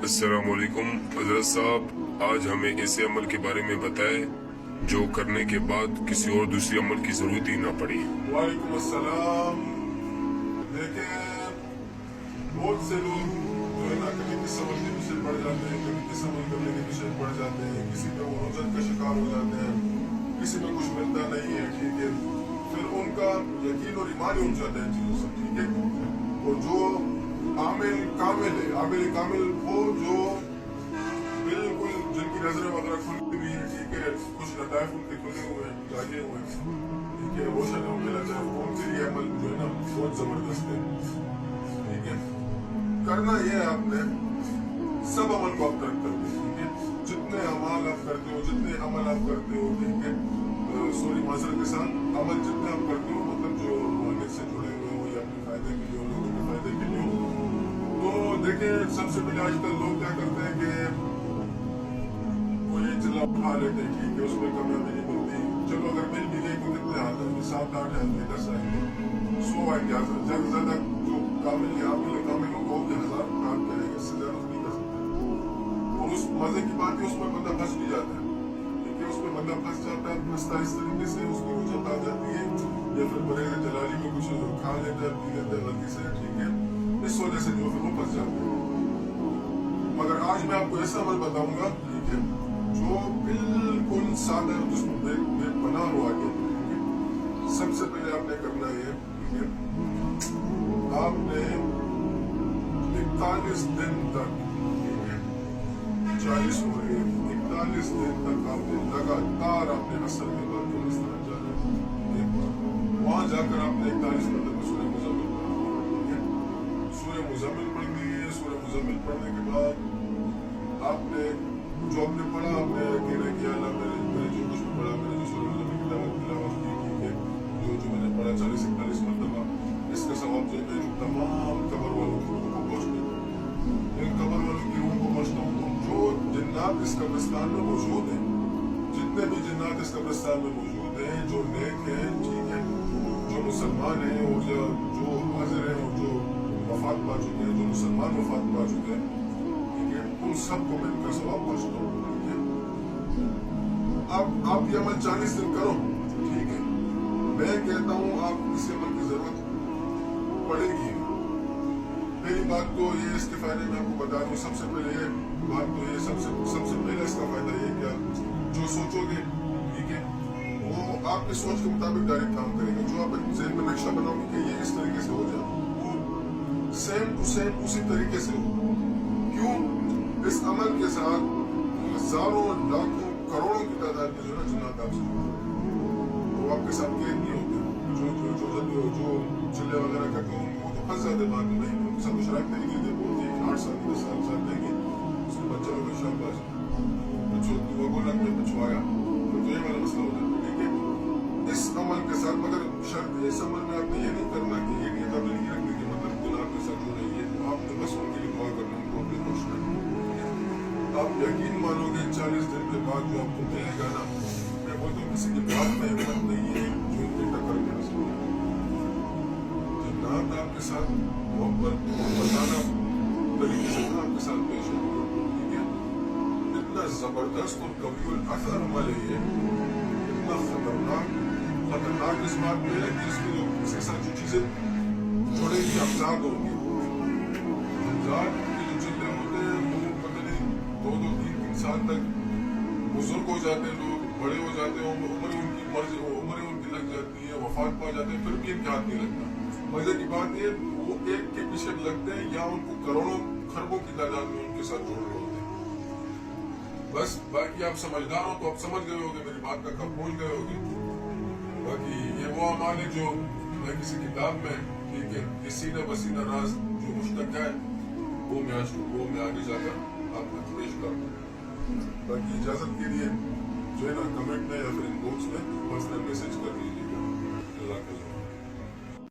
अस्सलाम वालेकुम हजरत साहब, आज हमें ऐसे अमल के बारे में बताएं जो करने के बाद किसी और दूसरे अमल की जरूरत ही ना पड़ी। वालेकुम अस्सलाम। देखें, बहुत से लोग जो है ना कभी किस अमल के पीछे पड़ जाते हैं, कभी किस अमल करने के पीछे पड़ जाते हैं, किसी पे वो रोजन का शिकार हो जाते हैं, किसी में कुछ मिलता नहीं है, ठीक है, फिर उनका यकीन और ईमान ही उठ जाता है चीजों से, ठीक है। और जो आमिल कामिल है, आमिल कामिल वो जो बिल्कुल जिनकी नजरें वगैरह खुली हुई है, ठीक है, कुछ लताइफ उनके खुले हुए हैं, जागे हुए हैं, ठीक है, रोशन है उनके लताइफ, उनके लिए अमल जो है ना बहुत जबरदस्त है, ठीक है। करना ये है आपने सब अमल को आप तर्क कर दे, ठीक है, जितने अमाल आप करते हो, जितने अमल आप करते हो, ठीक है, सॉरी माजरत के साथ अमल जितने आप करते हो, मतलब जो रूहानियत से जुड़े हुए हो या अपने फायदे के लिए हो, लोगों के फायदे के लिए हो, तो देखिए सबसे पहले आजकल लोग क्या करते हैं कि कोई चिल्ला उठा लेते हैं, ठीक है, उसमें कामयाबी नहीं मिलती, चलो अगर मिल भी गई तो कितने आते हैं, 7-8 आएंगे, 10 आएंगे, 100 आएंगे, ज्यादा से ज्यादा जो कामिल या कामिल हो वो 1000 काम करेंगे, इससे ज्यादा नहीं कर सकते। और उस मजे की बात है उसमें बंदा फंस भी जाता है, ठीक है, उसमें बंदा फंस जाता है, फंसता इस तरीके से उसको रुझान आ जाती है, या फिर बड़े जलाली में कुछ खा लेता है, पी लेता है गलती से, ठीक है, इस वजह से जो फिर वो फंस जाते हैं। मगर आज मैं आपको ऐसा अमल बताऊंगा, ठीक है, जो बिल्कुल सादा और जिसमें बेपनाह हो आगे, ठीक है। सबसे पहले आपने करना है, ठीक है, आपने 41 दिन तक, ठीक है, 40 हो रहे हैं, 41 दिन तक आपने लगातार आपने असर के बाद को इस तरह जाना है, वहां जाकर आपने 41 मतलब सूर्य मुज़म्मिल पढ़ना, ठीक है, सूर्य मुज़म्मिल पढ़नी है। सूर्य मुज़म्मिल पढ़ने के बाद आपने जो आपने पढ़ा, आपने कहना कि अल्लाह मैंने जो कुछ भी पढ़ा, मैंने जो सूर्य मुज़म्मिल की तिलावत की, ठीक है, जो मैंने पढ़ा 40-41 मरतबा, इसका सवाब जो है जो तमाम कब्र वालों की रूह को पहुँचता है, इन कब्र वालों की रूह को पहुँचता हूँ, तो जो जिन्नात इस कब्रिस्तान में मौजूद हैं, जितने भी जिन्नात इस कब्रिस्तान में मौजूद हैं, जो नेक हैं, ठीक है, जो मुसलमान हैं और जो हाजिर हैं और जो वफात पा चुके हैं, जो मुसलमान वफात पा चुके हैं, ठीक है, उन सबको मैं इनका सवाब पहुँचता हूँ, ठीक है। आप ये अमल 40 दिन करो, ठीक है, मैं कहता हूँ आप किसी अमल की जरूरत पड़ेगी। पहली बात तो ये इसके फायदे में आपको बता दूं, सबसे पहले ये बात तो ये सबसे पहले इसका फायदा ये कि आप जो सोचोगे, ठीक है, वो आपकी सोच के मुताबिक डायरेक्ट काम करेंगे। जो आप ज़हन में नक्शा बनाओगे कि ये इस तरीके से हो जाए, वो सेम टू सेम उसी तरीके से हो। क्यों? इस अमल के साथ हजारों लाखों करोड़ों की तादाद में जो है जिन्नात आपसे वो आपके साथ कैद नहीं होते, जो चिल्ले वगैरह करते हैं उनको तो फंस जाते बाद में, उनके साथ शराब तरीके से बोलते हैं 8 साल 10 साल देंगे, उसके बच्चा लोग शाबाश बच्चों दुआ लगते पिछवाया, तो ये वाला मसला हो जाता है, ठीक है। इस अमल के साथ मगर शर्त इस अमल में आपने ये नहीं करना कि ये नियत आपने नहीं रखनी कि मतलब दिल आपके साथ जो नहीं है, तो आपने बस उनके लिए दुआ करना, उनको अपने खुश करना। आप यकीन मानोगे 40 दिन के बाद जो आपको मिलेगा ना, मैं बोलता हूँ किसी के बात में हिम्मत नहीं है जो इनके टक्कर कर सकते, जिन्नात आपके साथ मोहब्बत बताना तरीके से आपके साथ पेश है, ठीक है। इतना जबरदस्त और कभी असर अमल है ये, इतना खतरनाक इस बात में है कि इसके साथ जो चीजें जुड़ेगी अफजाद होंगी, अफजाद के जो चिल्ले होते हैं वो पता नहीं 2-3 साल तक बुजुर्ग हो जाते हैं, लोग बड़े हो जाते हैं, उम्र उनकी लग जाती है, वफात पा जाते हैं, फिर भी इनके हाथ नहीं लगता। मजे की बात है वो एक के पीछे लगते हैं या उनको करोड़ों खरबों की तादाद में उनके साथ जोड़ रहे होते हैं। बस बाकी आप समझदार हो तो आप समझ गए होगे, मेरी बात का कब पहुंच गए होगे। बाकी ये वो अमाल है जो मैं किसी किताब में, ठीक है, किसी न बसीना राज जो मुश्तक है वो मैं आगे जाकर आपको पेश करूँ। बाकी इजाजत के लिए जो है ना कमेंट में या फिर इनबॉक्स में पर्सनल मैसेज कर दीजिए।